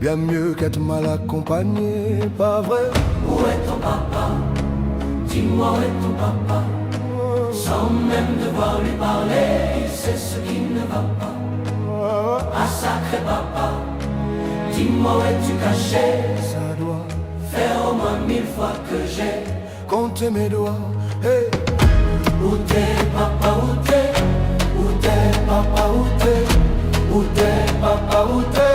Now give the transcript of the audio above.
bien mieux qu'être mal accompagné, pas vrai? Où est ton papa? Dis-moi où est ton papa? Sans même devoir lui parler, il sait ce qui ne va pas. Ah sacré papa, dis-moi où es-tu caché? Ça doit faire au moins 1000 fois que j'ai compté mes doigts. Hey. Où t'es papa, où t'es? Où t'es papa, où t'es? Où t'es papa, où t'es?